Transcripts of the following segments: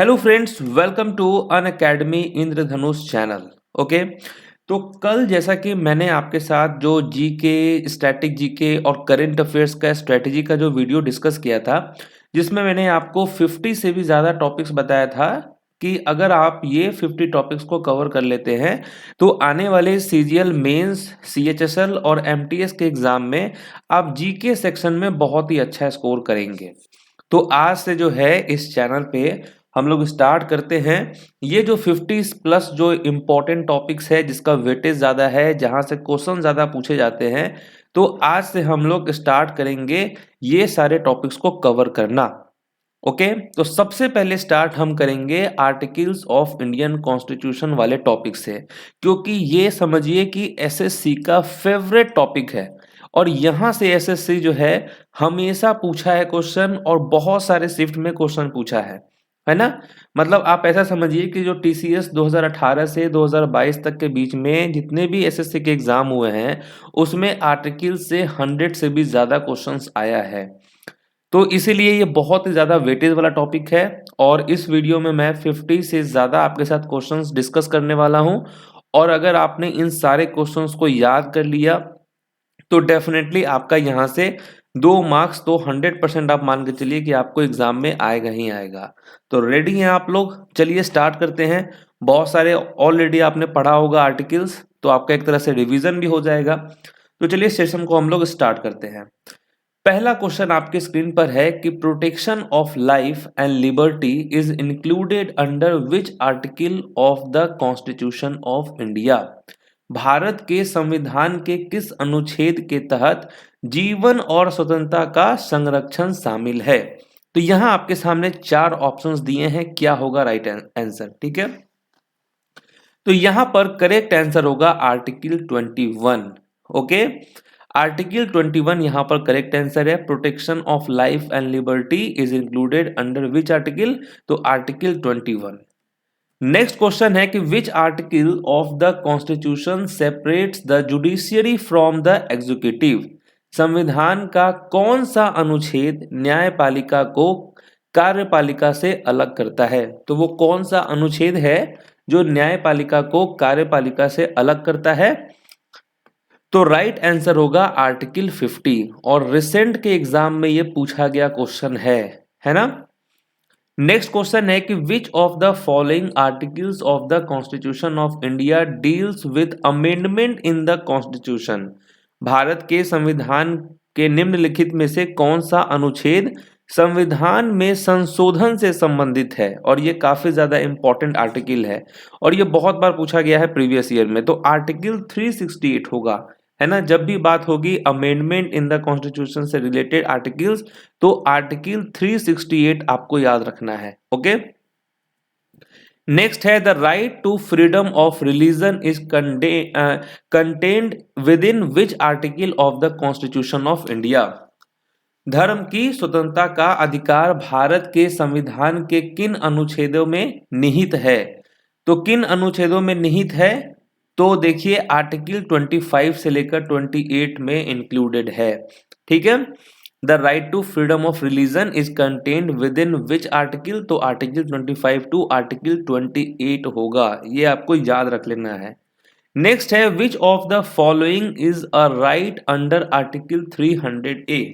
Hello friends, welcome to Unacademy Indradhanush channel. Okay, तो कल जैसा कि मैंने आपके साथ जो जीके, स्टैटिक जीके और करंट अफेयर्स का स्ट्रेटजी का जो वीडियो डिस्कस किया था, जिसमें मैंने आपको 50 से भी ज़्यादा टॉपिक्स बताया था कि अगर आप ये 50 टॉपिक्स को कवर कर लेते हैं तो आने वाले सीजीएल मेंस, सीएचएसएल और एमटीएस के एग्ज़ाम में आप जीके सेक्शन में बहुत ही अच्छा स्कोर करेंगे। तो आज से जो है इस चैनल पे हम लोग स्टार्ट करते हैं। ये जो 50 प्लस जो इम्पोर्टेंट टॉपिक्स है, जिसका वेटेज ज़्यादा है, जहाँ से क्वेश्चन ज़्यादा पूछे जाते हैं, तो आज से हम लोग स्टार्ट करेंगे ये सारे टॉपिक्स को कवर करना। ओके, तो सबसे पहले स्टार्ट हम करेंगे आर्टिकल्स ऑफ इंडियन कॉन्स्टिट्यूशन वाले टॉपिक से, क्योंकि ये समझिए कि एसएससी का फेवरेट टॉपिक है और यहाँ से एसएससी जो है हमेशा पूछा है क्वेश्चन और बहुत सारे शिफ्ट में क्वेश्चन पूछा है ना। मतलब आप ऐसा समझिए कि जो टीसीएस 2018 से 2022 तक के बीच में जितने भी एसएससी के एग्जाम हुए हैं उसमें आर्टिकल से 100 से भी ज्यादा क्वेश्चंस आया है। तो इसीलिए ये बहुत ही ज़्यादा वेटेज वाला टॉपिक है और इस वीडियो में मैं 50 से ज़्यादा आपके साथ क्वेश्चंस डिस्कस करने वाला हूं। और अगर आपने इन सारे क्वेश्चंस को याद कर लिया तो डेफिनेटली आपका यहाँ से 2 मार्क्स तो 100% आप मान के चलिए कि आपको एग्जाम में आएगा ही आएगा। तो रेडी हैं आप लोग? चलिए स्टार्ट करते हैं। बहुत सारे ऑलरेडी आपने पढ़ा होगा आर्टिकल्स, तो आपका एक तरह से रिवीजन भी हो जाएगा। तो चलिए सेशन को हम लोग स्टार्ट करते हैं। पहला क्वेश्चन आपके स्क्रीन पर है कि protection of life and liberty is included under which article of the constitution of India. Bharat के संविधान के किस अनुच्छेद के तहत जीवन और स्वतंत्रता का संरक्षण शामिल है? तो यहां आपके सामने 4 ऑप्शंस दिए हैं, क्या होगा राइट आंसर? ठीक है, तो यहां पर करेक्ट आंसर होगा आर्टिकल 21। ओके, आर्टिकल 21 यहां पर करेक्ट आंसर है। Protection of life and liberty is included under which article? तो आर्टिकल 21। नेक्स्ट क्वेश्चन है कि विच article of the constitution separates the judiciary from the executive. संविधान का कौन सा अनुच्छेद न्यायपालिका को कार्यपालिका से अलग करता है? तो वो कौन सा अनुच्छेद है जो न्यायपालिका को कार्यपालिका से अलग करता है? तो राइट आंसर होगा आर्टिकल 50 और रिसेंट के एग्जाम में ये पूछा गया क्वेश्चन है ना। नेक्स्ट क्वेश्चन है कि which of the following articles of the constitution of India deals with amendment in the constitution. Bharat के संविधान के निम्नलिखित में से कौन सा अनुच्छेद संविधान में संशोधन से संबंधित है? और ये काफी ज्यादा इंपॉर्टेंट आर्टिकल है और ये बहुत बार पूछा गया है प्रीवियस ईयर में। तो आर्टिकल 368 होगा, है ना। जब भी बात होगी अमेंडमेंट इन द कॉन्स्टिट्यूशन से रिलेटेड आर्टिकल्स, तो आर्टिकल 368 आपको याद रखना है। ओके, नेक्स्ट है the right to freedom of religion is contained within which article of the constitution of India. धर्म की स्वतंत्रता का अधिकार भारत के संविधान के किन अनुच्छेदों में निहित है? तो किन अनुच्छेदों में निहित है? तो देखिए आर्टिकल 25 से लेकर 28 में इंक्लूडेड है। ठीक है, the right to freedom of religion is contained within which article? तो आर्टिकल 25 टू आर्टिकल 28 होगा, ये आपको याद रख लेना है। नेक्स्ट है which of the following is a right under article 300A।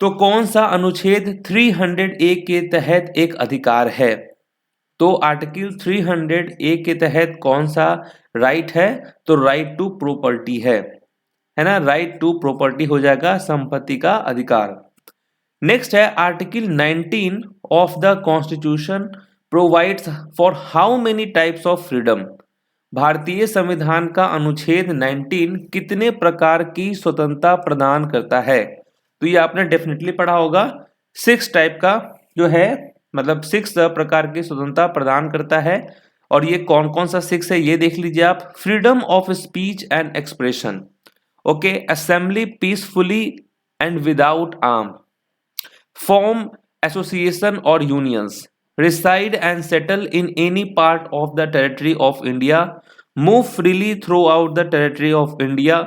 तो कौन सा अनुच्छेद 300A के तहत एक अधिकार है? तो आर्टिकल 300A के तहत कौन सा राइट है? तो राइट टू प्रॉपर्टी है ना। राइट टू प्रॉपर्टी हो जाएगा, संपत्ति का अधिकार। नेक्स्ट है article 19 of the constitution provides for how many types of freedom. भारतीय संविधान का अनुच्छेद 19 कितने प्रकार की स्वतंत्रता प्रदान करता है? तो ये आपने डेफिनेटली पढ़ा होगा। 6 टाइप का जो है, मतलब 6 प्रकार की स्वतंत्रता प्रदान करता है। और ये कौन कौन सा 6 है ये देख लीजिए आप। Freedom of speech and expression, okay, assembly peacefully and without arm, form association और unions, reside and settle in any part of the territory of India, move freely throughout the territory of India,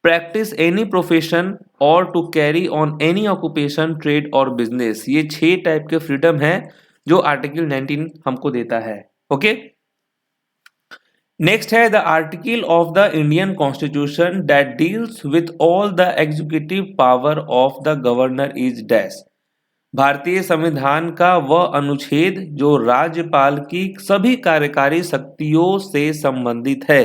practice any profession or to carry on any occupation, trade और business। ये 6 type के freedom है जो article 19 हमको देता है। Okay, next है the article of the Indian constitution that deals with all the executive power of the governor is dash. भारतीय संविधान का वह अनुच्छेद जो राज्यपाल की सभी कार्यकारी शक्तियों से संबंधित है,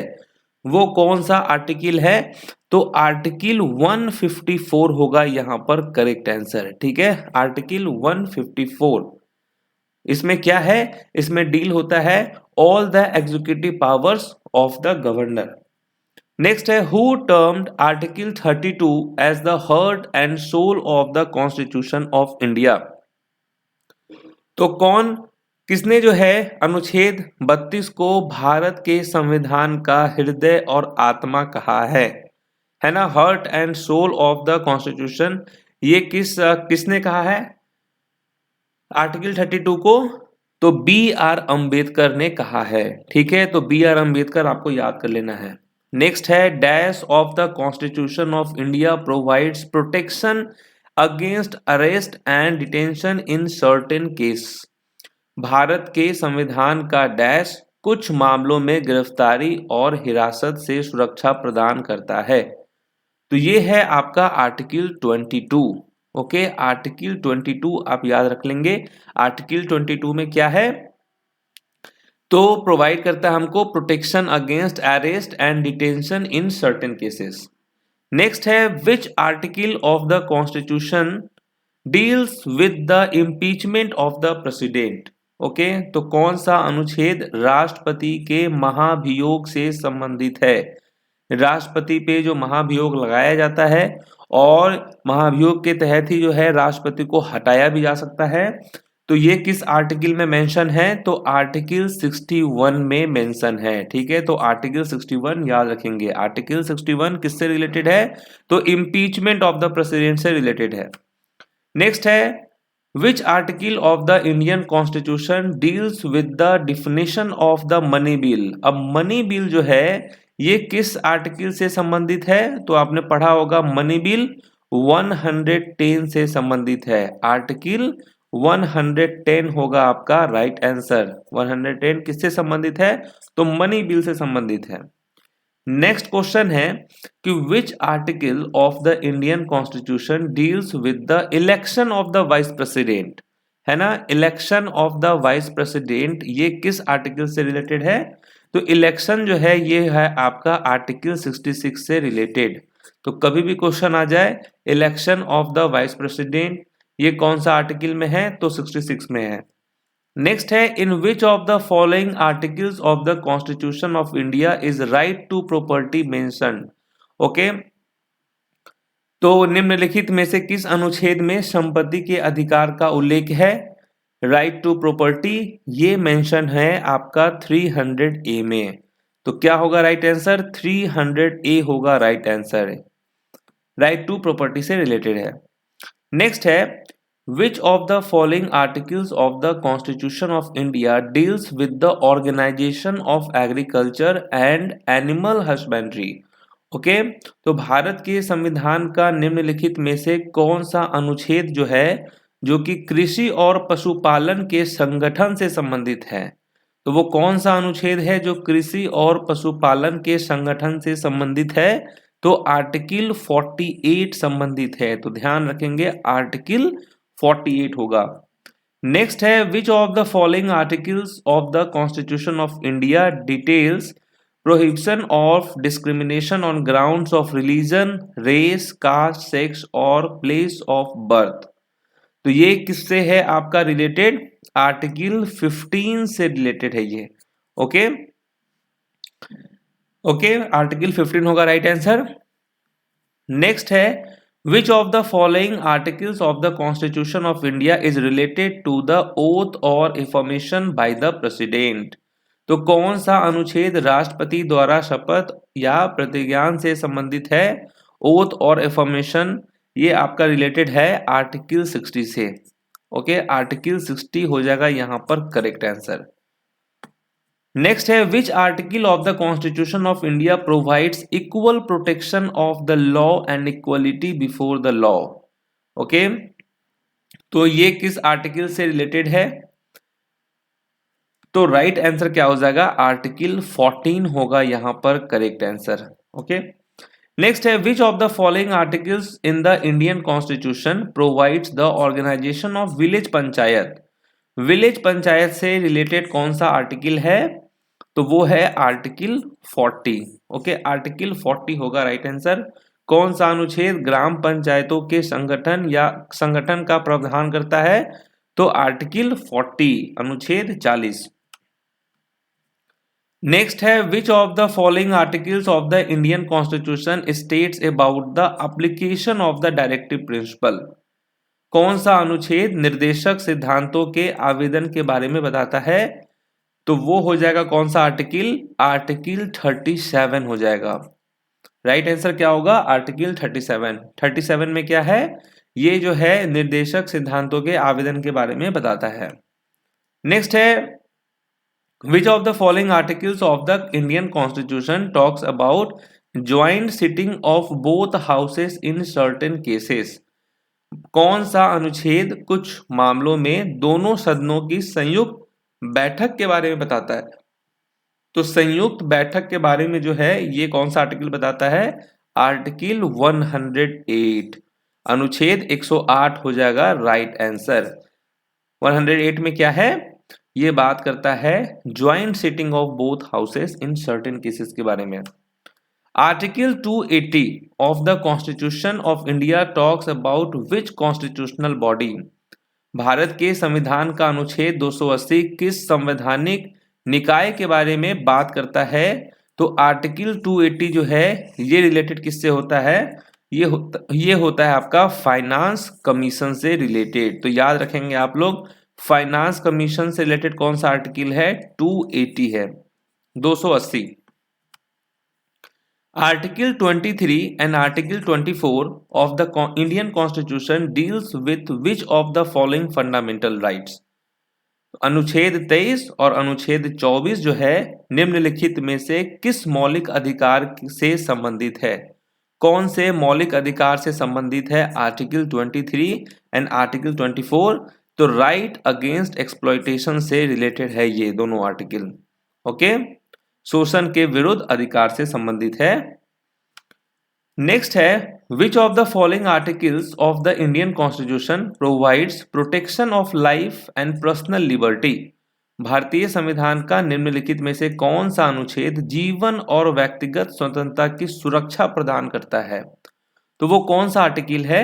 वो कौन सा आर्टिकल है? तो आर्टिकल 154 होगा यहाँ पर करेक्ट आंसर। ठीक है, आर्टिकल 154। इसमें क्या है? इसमें डील होता है all the executive powers of the governor. Next है who termed article 32 as the heart and soul of the constitution of India. तो कौन, किसने जो है अनुच्छेद 32 को भारत के संविधान का हृदय और आत्मा कहा है ना, heart and soul of the constitution. ये किसने कहा है आर्टिकल 32 को? तो बी आर अंबेडकर ने कहा है। ठीक है, तो बी आर अंबेडकर आपको याद कर लेना है। नेक्स्ट है dash of the constitution of India provides protection against arrest and detention in certain case. Bharat के संविधान का डैश कुछ मामलों में गिरफ्तारी और हिरासत से सुरक्षा प्रदान करता है। तो ये है आपका आर्टिकल 22। ओके, आर्टिकल 22 आप याद रख लेंगे। आर्टिकल 22 में क्या है? तो प्रोवाइड करता है हमको protection against arrest and detention in certain cases. Next है which article of the constitution deals with the impeachment of the president. Okay, तो कौन सा अनुच्छेद राष्ट्रपति के महाभियोग से संबंधित है? राष्ट्रपति पे जो महाभियोग लगाया जाता है और महाभियोग के तहत ही जो है राष्ट्रपति को हटाया भी जा सकता है। तो ये किस आर्टिकल में मेंशन है? तो आर्टिकल 61 में मेंशन है। ठीक है, तो आर्टिकल 61 याद रखेंगे। आर्टिकल 61 किससे रिलेटेड है? तो इम्पीचमेंट ऑफ द प्रेसिडेंट से रिलेटेड है। नेक्स्ट है which article of the Indian constitution deals with the definition of the money bill. अब मनी बिल जो है ये किस आर्टिकल से संबंधित है? तो आपने पढ़ा होगा मनी बिल 110 से संबंधित है। आर्टिकल 110 होगा आपका राइट आंसर। 110 किससे संबंधित है? तो मनी बिल से संबंधित है। नेक्स्ट क्वेश्चन है कि विच article of the Indian constitution deals with the election of the vice president, है ना। Election of the vice president ये किस आर्टिकल से रिलेटेड है? तो इलेक्शन जो है ये है आपका आर्टिकल 66 से रिलेटेड। तो कभी भी क्वेश्चन आ जाए election of the vice president ये कौन सा आर्टिकल में है? तो 66 में है। नेक्स्ट है in which of the following articles of the constitution of India is right to property mentioned. Okay, तो निम्नलिखित में से किस अनुच्छेद में संपत्ति के अधिकार का उल्लेख है? राइट टू प्रॉपर्टी ये मेंशन है आपका 300A में। तो क्या होगा राइट आंसर? 300A होगा right answer. Right to property से रिलेटेड है। नेक्स्ट है which of the following articles of the constitution of India deals with the organisation of agriculture and animal husbandry. Okay, तो भारत के संविधान का निम्नलिखित में से कौन सा अनुच्छेद जो है जो कि कृषि और पशुपालन के संगठन से संबंधित है? तो वो कौन सा अनुच्छेद है जो कृषि और पशुपालन के संगठन से संबंधित है? तो आर्टिकल 48 संबंधित है। तो ध्यान रखेंगे आर्टिकल 48 होगा। नेक्स्ट है which of the following articles of the constitution of India details prohibition of discrimination on grounds of religion, race, caste, sex और प्लेस ऑफ बर्थ। तो ये किससे है आपका रिलेटेड? आर्टिकल 15 से रिलेटेड है ये। ओके ओके, आर्टिकल 15 होगा राइट आंसर। नेक्स्ट है which of the following articles of the constitution of India is related to the oath और इन्फॉर्मेशन बाय द प्रेसिडेंट। तो कौन सा अनुच्छेद राष्ट्रपति द्वारा शपथ या प्रतिज्ञान से संबंधित है? ओथ और इन्फॉर्मेशन ये आपका रिलेटेड है आर्टिकल 60 से। ओके, आर्टिकल 60 हो जाएगा यहाँ पर करेक्ट आंसर। नेक्स्ट है which article of the constitution of India provides equal protection of the law and equality before the law. Okay, तो ये किस आर्टिकल से रिलेटेड है? तो राइट आंसर क्या हो जाएगा, आर्टिकल 14 होगा यहाँ पर करेक्ट आंसर। ओके, नेक्स्ट है which of the following articles in the Indian constitution provides the organisation of village panchayat. Village panchayat से रिलेटेड कौन सा आर्टिकल है, तो वो है आर्टिकल 40। ओके, आर्टिकल 40 होगा राइट आंसर। कौन सा अनुच्छेद ग्राम पंचायतों के संगठन का प्रावधान करता है, तो आर्टिकल 40 अनुच्छेद 40। नेक्स्ट है which of the following articles of the Indian constitution states about the application of the directive principle. कौन सा अनुच्छेद निर्देशक सिद्धांतों के आवेदन के बारे में बताता है, तो वो हो जाएगा कौन सा आर्टिकल, आर्टिकल 37 हो जाएगा। राइट आंसर क्या होगा, आर्टिकल 37। 37 में क्या है, ये जो है निर्देशक सिद्धांतों के आवेदन के बारे में बताता है। नेक्स्ट है which of the following articles of the Indian constitution talks about joint sitting of both houses in certain cases. कौन सा अनुच्छेद कुछ मामलों में दोनों सदनों की संयुक्त बैठक के बारे में बताता है, तो संयुक्त बैठक के बारे में जो है ये कौन सा आर्टिकल बताता है, आर्टिकल 108 अनुच्छेद 108 हो जाएगा राइट आंसर। 108 में क्या है, ये बात करता है joint sitting of both houses in certain cases के बारे में। Article 280 of the constitution of India talks about which constitutional body. Bharat के संविधान का अनुच्छेद 280 किस संवैधानिक निकाय के बारे में बात करता है, तो आर्टिकल 280 जो है ये रिलेटेड किससे होता है, ये होता है आपका फाइनेंस कमीशन से रिलेटेड। तो याद रखेंगे आप लोग, फाइनेंस कमीशन से रिलेटेड कौन सा आर्टिकल है, 280 है, 280। Article 23 and Article 24 of the Indian Constitution deals with which of the following fundamental rights? अनुच्छेद 23 और अनुच्छेद 24 जो है निम्नलिखित में से किस मौलिक अधिकार से संबंधित है। कौन से मौलिक अधिकार से संबंधित है, आर्टिकल 23 एंड आर्टिकल 24। तो राइट अगेंस्ट एक्सप्लॉयटेशन से रिलेटेड है ये दोनों आर्टिकल। ओके, शोषण के विरुद्ध अधिकार से संबंधित है। नेक्स्ट है which of the following articles of the Indian constitution provides protection of life and personal liberty. भारतीय संविधान का निम्नलिखित में से कौन सा अनुच्छेद जीवन और व्यक्तिगत स्वतंत्रता की सुरक्षा प्रदान करता है, तो वो कौन सा आर्टिकल है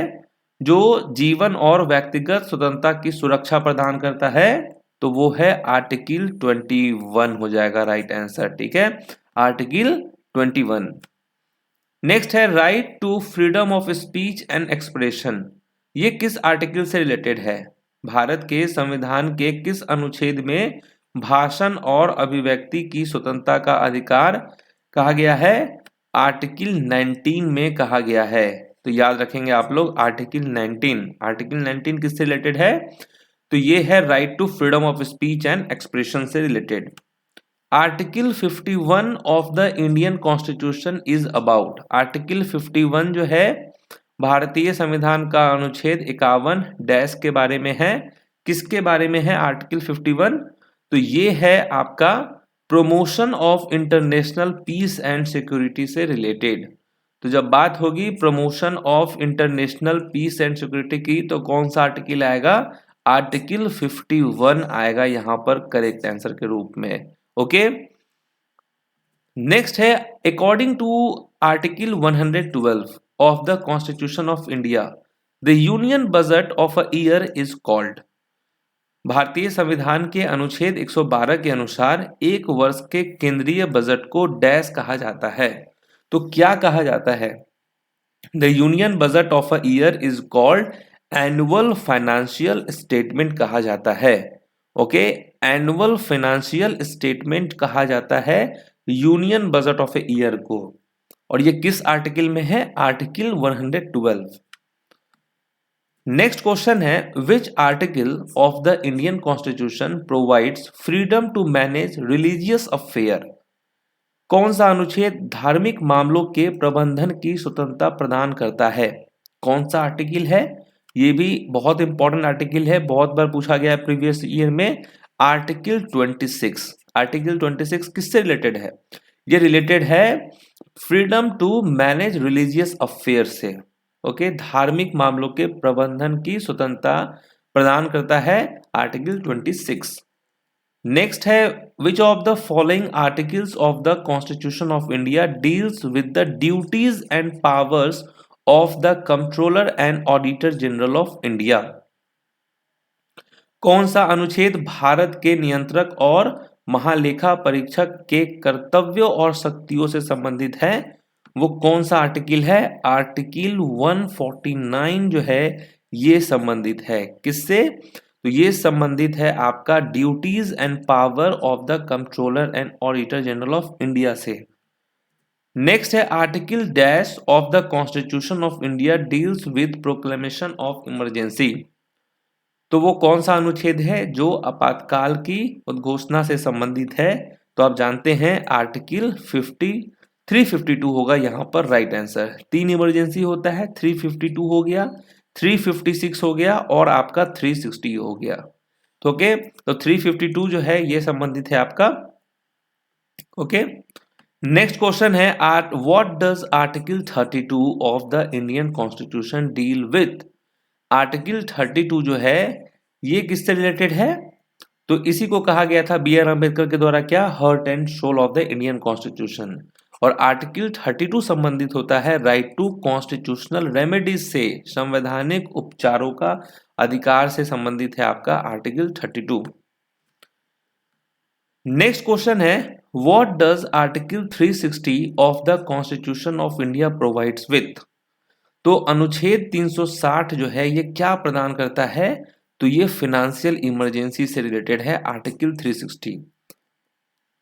जो जीवन और व्यक्तिगत स्वतंत्रता की सुरक्षा प्रदान करता है, तो वो है आर्टिकल 21 हो जाएगा राइट आंसर। ठीक है, आर्टिकल 21। नेक्स्ट है right to freedom of speech and expression. ये किस आर्टिकल से रिलेटेड है, भारत के संविधान के किस अनुच्छेद में भाषण और अभिव्यक्ति की स्वतंत्रता का अधिकार कहा गया है, आर्टिकल 19 में कहा गया है। तो याद रखेंगे आप लोग आर्टिकल 19। आर्टिकल 19 किससे रिलेटेड है, तो ये है right to freedom of speech and expression से related. Article 51 of the Indian constitution is about. Article 51 जो है भारतीय संविधान का अनुच्छेद 51 डैश के बारे में है। किसके बारे में है आर्टिकल 51, तो ये है आपका promotion of international peace and security से रिलेटेड। तो जब बात होगी promotion of international peace and security की, तो कौन सा आर्टिकल आएगा, आर्टिकल 51 आएगा यहां पर करेक्ट आंसर के रूप में। ओके, नेक्स्ट है according to article 112 of the constitution of India the union budget of a year is called. भारतीय संविधान के अनुच्छेद 112 के अनुसार एक वर्ष के केंद्रीय बजट को डैश कहा जाता है, तो क्या कहा जाता है, the union budget of a year is called annual financial statement कहा जाता है। ओके, एनुअल फाइनेंशियल स्टेटमेंट कहा जाता है union budget of a year को, और ये किस आर्टिकल में है, आर्टिकल 112। नेक्स्ट क्वेश्चन है which article of the Indian constitution provides freedom to manage religious affair. कौन सा अनुच्छेद धार्मिक मामलों के प्रबंधन की स्वतंत्रता प्रदान करता है, कौन सा आर्टिकल है, ये भी बहुत इंपॉर्टेंट आर्टिकल है, बहुत बार पूछा गया है प्रीवियस ईयर में। आर्टिकल 26। आर्टिकल 26 किससे रिलेटेड है? ये रिलेटेड है freedom to manage religious affair से। ओके, धार्मिक मामलों के प्रबंधन की स्वतंत्रता प्रदान करता है आर्टिकल 26। नेक्स्ट है which of the following articles of the constitution of India deals with the duties and powers of the controller and auditor general of India. कौन सा अनुच्छेद भारत के नियंत्रक और महालेखा परीक्षक के कर्तव्यों और शक्तियों से संबंधित है? वो कौन सा आर्टिकल है? आर्टिकल 149 जो है ये संबंधित है किससे? तो ये संबंधित है आपका duties and power of the controller and auditor general of India से। नेक्स्ट है article dash of the constitution of India deals with proclamation of emergency. तो वो कौन सा अनुच्छेद है जो आपातकाल की उद्घोषणा से संबंधित है? तो आप जानते हैं आर्टिकल 352 होगा यहाँ पर राइट आंसर। 3 इमरजेंसी होता है, 352 हो गया, 356 हो गया और आपका 360 हो गया। तो ओके, तो 352 जो है ये संबंधित है आपका। ओके, नेक्स्ट क्वेश्चन है what does article 32 of the Indian constitution deal with? Article 32 जो है ये किससे रिलेटेड है? तो इसी को कहा गया था बी आर अम्बेडकर के द्वारा क्या, heart and soul of the Indian constitution. और आर्टिकल 32 संबंधित होता है राइट टू कॉन्स्टिट्यूशनल रेमेडीज से, संवैधानिक उपचारों का अधिकार से संबंधित है आपका आर्टिकल 32। नेक्स्ट क्वेश्चन है what does article 360 of the constitution of India provides with? तो अनुच्छेद 360 जो है ये क्या प्रदान करता है? तो ये फाइनेंशियल इमरजेंसी से रिलेटेड है आर्टिकल 360।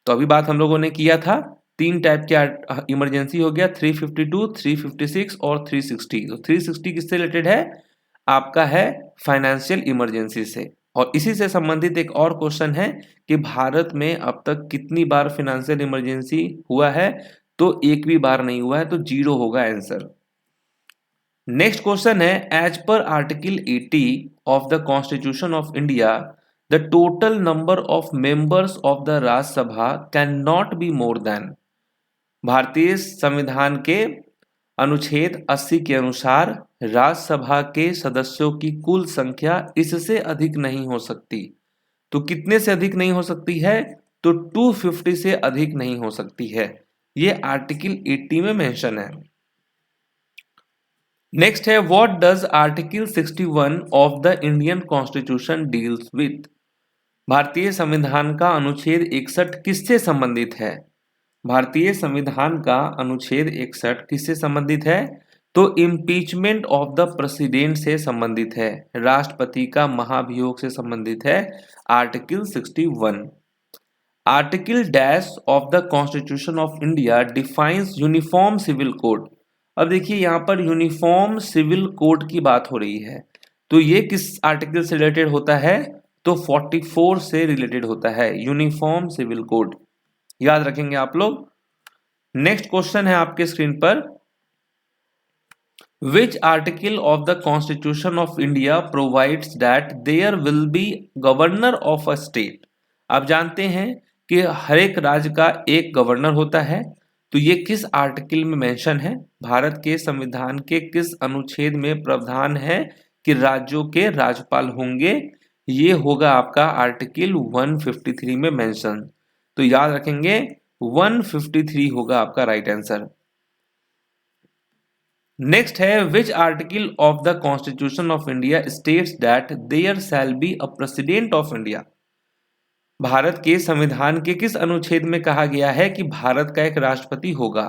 तो अभी बात हम लोगों ने किया था 3 टाइप के इमरजेंसी हो गया, 352, 356 और 360। तो 360 किससे रिलेटेड है? आपका है फाइनेंशियल इमरजेंसी से। और इसी से संबंधित एक और क्वेश्चन है कि भारत में अब तक कितनी बार फाइनेंशियल इमरजेंसी हुआ है? तो एक भी बार नहीं हुआ है, तो 0 होगा आंसर। नेक्स्ट क्वेश्चन है एज पर article 80 of the constitution of India the total number of members of the Rajya Sabha cannot be more than. भारतीय संविधान के अनुच्छेद 80 के अनुसार राज्यसभा के सदस्यों की कुल संख्या इससे अधिक नहीं हो सकती। तो कितने से अधिक नहीं हो सकती है? तो 250 से अधिक नहीं हो सकती है। ये आर्टिकल 80 में मेंशन है। नेक्स्ट है what does article 61 of the Indian constitution deals with? भारतीय संविधान का अनुच्छेद 61 किससे संबंधित है? भारतीय संविधान का अनुच्छेद 61 किससे संबंधित है? तो इम्पीचमेंट ऑफ द प्रेसिडेंट से संबंधित है, राष्ट्रपति का महाभियोग से संबंधित है article 61। Article dash of the constitution of India defines uniform civil code. अब देखिए यहाँ पर यूनिफॉर्म सिविल कोड की बात हो रही है, तो ये किस आर्टिकल से रिलेटेड होता है? तो 44 से रिलेटेड होता है यूनिफॉर्म सिविल कोड, याद रखेंगे आप लोग। नेक्स्ट क्वेश्चन है आपके स्क्रीन पर which article of the constitution of India provides that there will be governor of a state. आप जानते हैं कि हर एक राज्य का एक गवर्नर होता है, तो ये किस आर्टिकल में मेंशन है? भारत के संविधान के किस अनुच्छेद में प्रावधान है कि राज्यों के राज्यपाल होंगे? ये होगा आपका आर्टिकल 153 में मेंशन। तो याद रखेंगे 153 होगा आपका राइट आंसर। नेक्स्ट है which article of the constitution of India states that there shall be a president of India. Bharat के संविधान के किस अनुच्छेद में कहा गया है कि भारत का एक राष्ट्रपति होगा?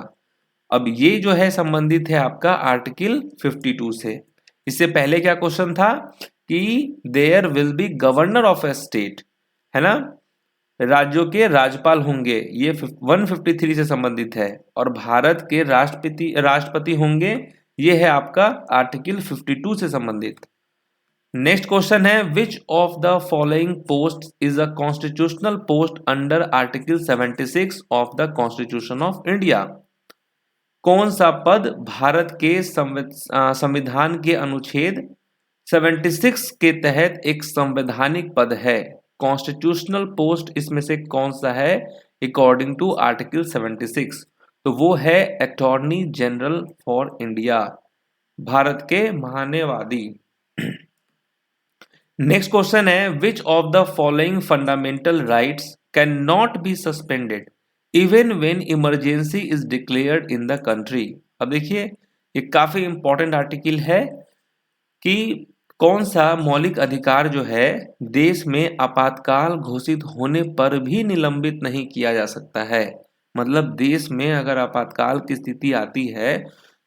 अब ये जो है संबंधित है आपका आर्टिकल 52 से। इससे पहले क्या क्वेश्चन था कि there will be governor of a state, है ना, राज्यों के राज्यपाल होंगे, ये 153 से संबंधित है। और भारत के राष्ट्रपति होंगे, ये है आपका आर्टिकल 52 से संबंधित। नेक्स्ट क्वेश्चन है which of the following post is a constitutional post under article 76 of the constitution of India. कौन सा पद भारत के संविधान के अनुच्छेद 76 के तहत एक संवैधानिक पद है? कॉन्स्टिट्यूशनल पोस्ट इसमें से कौन सा है अकॉर्डिंग टू आर्टिकल 76? तो वो है attorney general for India, Bharat के महान्यायवादी। नेक्स्ट क्वेश्चन है which of the following fundamental rights can not be suspended even when emergency is declared in the country. अब देखिए ये काफी इंपॉर्टेंट आर्टिकल है कि कौन सा मौलिक अधिकार जो है देश में आपातकाल घोषित होने पर भी निलंबित नहीं किया जा सकता है। मतलब देश में अगर आपातकाल की स्थिति आती है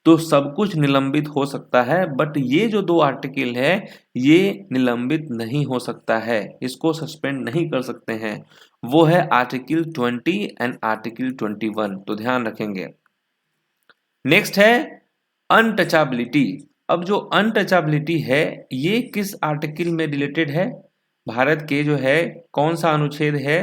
तो सब कुछ निलंबित हो सकता है, बट ये जो दो आर्टिकल है ये निलंबित नहीं हो सकता है, इसको सस्पेंड नहीं कर सकते हैं। वो है आर्टिकल 20 एंड आर्टिकल 21, तो ध्यान रखेंगे। नेक्स्ट है अनटचेबिलिटी। अब जो अनटचेबिलिटी है ये किस आर्टिकल में रिलेटेड है? भारत के जो है कौन सा अनुच्छेद है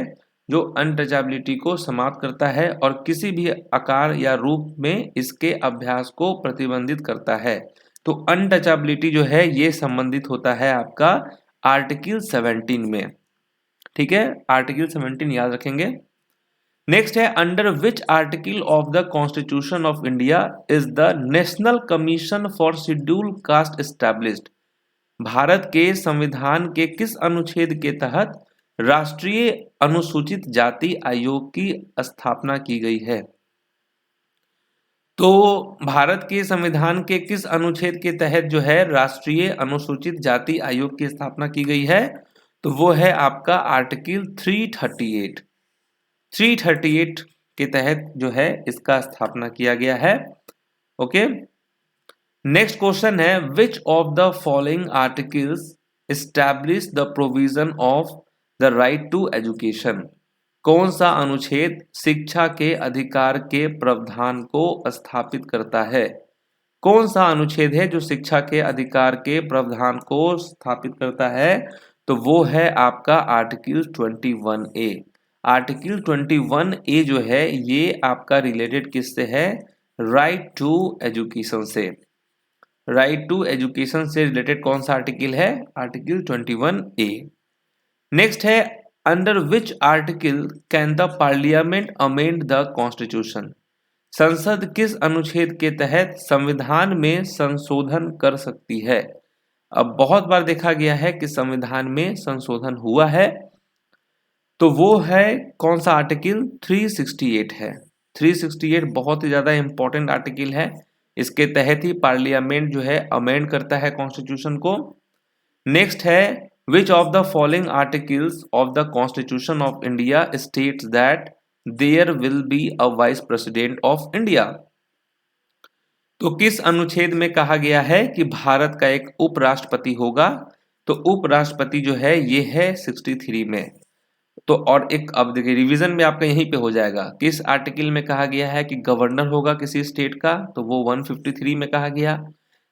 जो अनटचेबिलिटी को समाप्त करता है और किसी भी आकार या रूप में इसके अभ्यास को प्रतिबंधित करता है? तो अनटचेबिलिटी जो है ये संबंधित होता है आपका आर्टिकल 17 में। ठीक है, आर्टिकल 17 याद रखेंगे। नेक्स्ट है under which article of the constitution of India is the national commission for schedule caste established? Bharat के संविधान के किस अनुच्छेद के तहत राष्ट्रीय अनुसूचित जाति आयोग की स्थापना की गई है? तो भारत के संविधान के किस अनुच्छेद के तहत जो है राष्ट्रीय अनुसूचित जाति आयोग की स्थापना की गई है? तो वो है आपका आर्टिकल 338। 338 के तहत जो है इसका स्थापना किया गया है। ओके, नेक्स्ट क्वेश्चन है which of the following articles establish the provision of the right to education? कौन सा अनुच्छेद शिक्षा के अधिकार के प्रावधान को स्थापित करता है? कौन सा अनुच्छेद है जो शिक्षा के अधिकार के प्रावधान को स्थापित करता है? तो वो है आपका आर्टिकल 21A। आर्टिकल 21A जो है ये आपका रिलेटेड किससे है? राइट टू एजुकेशन से। राइट टू एजुकेशन से रिलेटेड कौन सा आर्टिकल है? Article 21A। नेक्स्ट है under which article can the parliament amend the constitution? संसद किस अनुच्छेद के तहत संविधान में संशोधन कर सकती है? अब बहुत बार देखा गया है कि संविधान में संशोधन हुआ है, तो वो है कौन सा आर्टिकल? 368 है। 368 बहुत ही ज्यादा इंपॉर्टेंट आर्टिकल है, इसके तहत ही पार्लियामेंट जो है अमेंड करता है कॉन्स्टिट्यूशन को। नेक्स्ट है which of the following articles of the constitution of India states that there will be a vice president of India? तो किस अनुच्छेद में कहा गया है कि भारत का एक उपराष्ट्रपति होगा? तो उपराष्ट्रपति जो है ये है 63 में। तो और एक अब देखिए रिवीजन में आपका यहीं पे हो जाएगा, किस आर्टिकल में कहा गया है कि गवर्नर होगा किसी स्टेट का? तो वो 153 में कहा गया।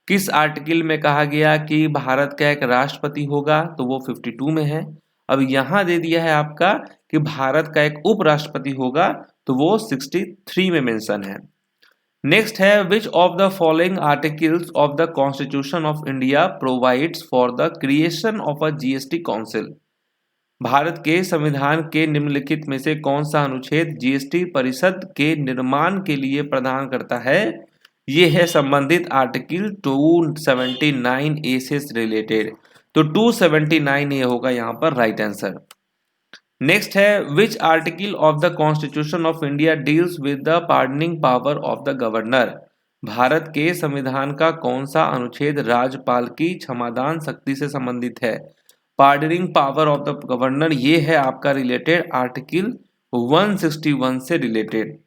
किस आर्टिकल में कहा गया कि भारत का एक राष्ट्रपति होगा? तो वो 52 में है। अब यहाँ दे दिया है आपका कि भारत का एक उपराष्ट्रपति होगा, तो वो 63 में मेंशन है। नेक्स्ट है which of the following articles of the constitution of India provides for the creation of a GST council? Bharat के संविधान के निम्नलिखित में से कौन सा अनुच्छेद जीएसटी परिषद के निर्माण के लिए प्रदान करता है? ये है संबंधित आर्टिकल 279A से रिलेटेड। तो 279A होगा यहाँ पर राइट आंसर। नेक्स्ट है which article of the constitution of India deals with the pardoning power of the governor? Bharat के संविधान का कौन सा अनुच्छेद राज्यपाल की क्षमादान शक्ति से संबंधित है? Pardoning power of the governor ये है आपका रिलेटेड आर्टिकल 161 से रिलेटेड।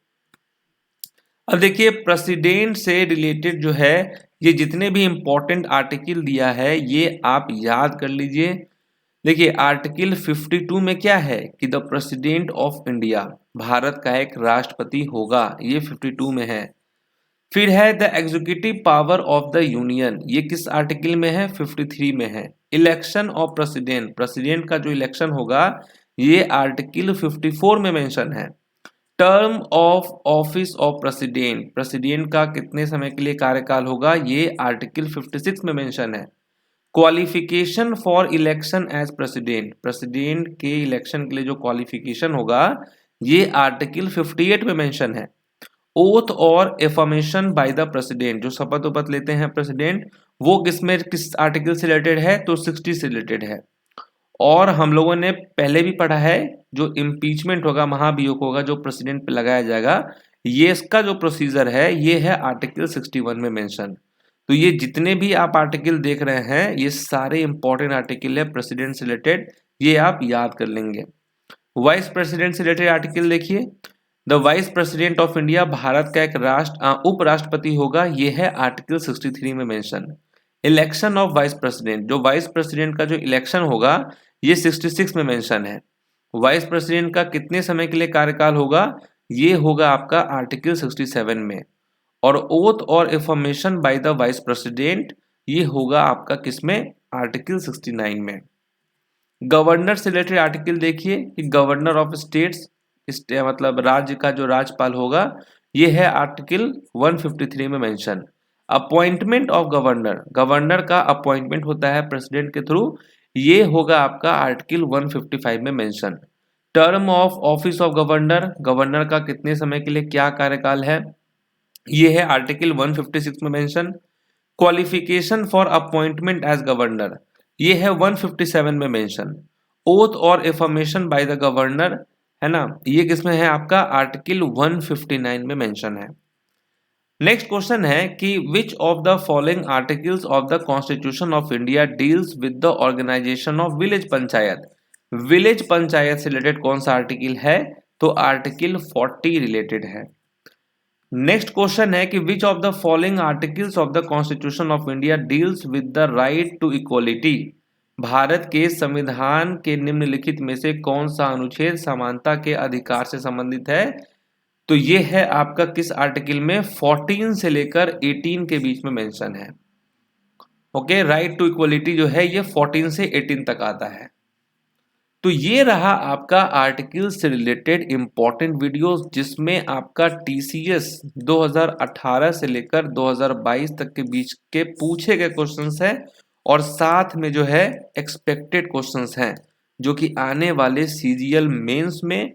अब देखिए प्रेसिडेंट से रिलेटेड जो है ये जितने भी इंपॉर्टेंट आर्टिकल दिया है ये आप याद कर लीजिए। देखिए आर्टिकल 52 में क्या है कि the president of India, Bharat का एक राष्ट्रपति होगा, ये 52 में है। फिर है the executive power of the union, ये किस आर्टिकल में है? 53 में है। इलेक्शन ऑफ प्रेसिडेंट, प्रेसिडेंट का जो इलेक्शन होगा ये आर्टिकल 54 में मेंशन है। Term of office of president, president का कितने समय के लिए कार्यकाल होगा? ये आर्टिकल 56 में मेंशन है। Qualification for election as president, president के इलेक्शन के लिए जो क्वालिफिकेशन होगा ये आर्टिकल 58 में मेंशन है। ओथ और एफर्मेशन बाय द प्रेसिडेंट, जो शपथ उपत लेते हैं प्रेसिडेंट, वो किस आर्टिकल से रिलेटेड है, तो 60 से रिलेटेड है। और हम लोगों ने पहले भी पढ़ा है, जो इम्पीचमेंट होगा, महाभियोग होगा, जो प्रेसिडेंट पे लगाया जाएगा, ये इसका जो प्रोसीजर है ये है आर्टिकल 61 में मेंशन। तो ये जितने भी आप आर्टिकल देख रहे हैं ये सारे इंपॉर्टेंट आर्टिकल है प्रेसिडेंट से रिलेटेड, ये आप याद कर लेंगे। वाइस प्रेसिडेंट से रिलेटेड आर्टिकल देखिए, the vice president of India, Bharat का एक उपराष्ट्रपति होगा, ये है आर्टिकल 63 में mention. Election of vice president, जो वाइस प्रेसिडेंट का जो इलेक्शन होगा ये 66 में मेंशन है। वाइस प्रेसिडेंट का कितने समय के लिए कार्यकाल होगा, ये होगा आपका आर्टिकल 67 में। और ओथ और information by the vice president, ये होगा आपका किसमें, आर्टिकल 69 में। गवर्नर से रिलेटेड आर्टिकल देखिए कि गवर्नर ऑफ स्टेट्स, मतलब राज्य का जो राज्यपाल होगा, ये है आर्टिकल 153 में mention. Appointment of governor, governor का अपॉइंटमेंट होता है प्रेसिडेंट के थ्रू, ये होगा आपका आर्टिकल 155 में mention. Term of office of governor, governor का कितने समय के लिए क्या कार्यकाल है, ये है आर्टिकल 156 में mention. Qualification for appointment as governor, ये है 157 में मेंशन। ओथ और एफर्मेशन बाय द गवर्नर, है ना, ये किसमें है आपका, आर्टिकल 159 में मेंशन है। नेक्स्ट क्वेश्चन है कि which of the following articles of the constitution of India deals with the organisation of village panchayat, village panchayat से रिलेटेड कौन सा आर्टिकल है, तो आर्टिकल 40 रिलेटेड है। नेक्स्ट क्वेश्चन है कि which of the following articles of the constitution of India deals with the right to equality, Bharat के संविधान के निम्नलिखित में से कौन सा अनुच्छेद समानता के अधिकार से संबंधित है, तो ये है आपका किस आर्टिकल में, 14 से लेकर 18 के बीच में मेंशन है। ओके, राइट टू इक्वलिटी जो है ये 14 से 18 तक आता है। तो ये रहा आपका आर्टिकल से रिलेटेड इंपॉर्टेंट वीडियोस, जिसमें आपका टीसीएस 2018 से लेकर 2022 तक के बीच के पूछे गए क्वेश्चंस हैं, और साथ में जो है एक्सपेक्टेड क्वेश्चंस हैं जो कि आने वाले सीजीएल मेंस में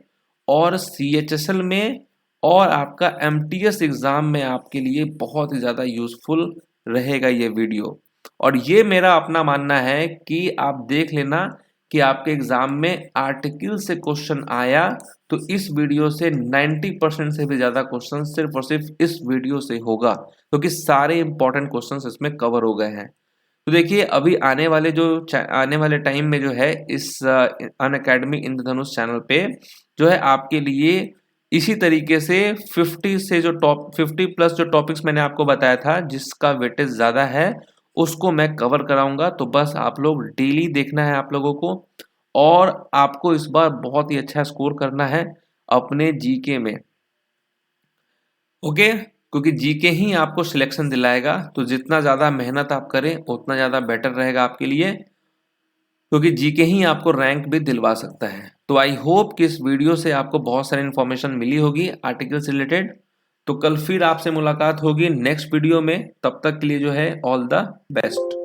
और सीएचएसएल में और आपका एमटीएस एग्जाम में आपके लिए बहुत ही ज़्यादा यूजफुल रहेगा ये वीडियो। और ये मेरा अपना मानना है कि आप देख लेना कि आपके एग्जाम में आर्टिकल से क्वेश्चन आया तो इस वीडियो से 90% से भी ज़्यादा क्वेश्चन सिर्फ और सिर्फ इस वीडियो से होगा, क्योंकि सारे इंपॉर्टेंट क्वेश्चन इसमें कवर हो गए हैं। तो देखिए अभी आने वाले टाइम में जो है इस अनअकैडमी इंद्रधनुष चैनल पे जो है आपके लिए इसी तरीके से 50 प्लस जो टॉपिक्स मैंने आपको बताया था जिसका वेटेज ज़्यादा है उसको मैं कवर कराऊंगा। तो बस आप लोग डेली देखना है आप लोगों को, और आपको इस बार बहुत ही अच्छा स्कोर करना है अपने जीके में। ओके, क्योंकि जीके ही आपको सिलेक्शन दिलाएगा, तो जितना ज़्यादा मेहनत आप करें उतना ज़्यादा बेटर रहेगा आपके लिए, क्योंकि जीके ही आपको रैंक भी दिलवा सकता है। तो आई होप कि इस वीडियो से आपको बहुत सारी इन्फॉर्मेशन मिली होगी आर्टिकल से रिलेटेड। तो कल फिर आपसे मुलाकात होगी नेक्स्ट वीडियो में, तब तक के लिए जो है ऑल द बेस्ट।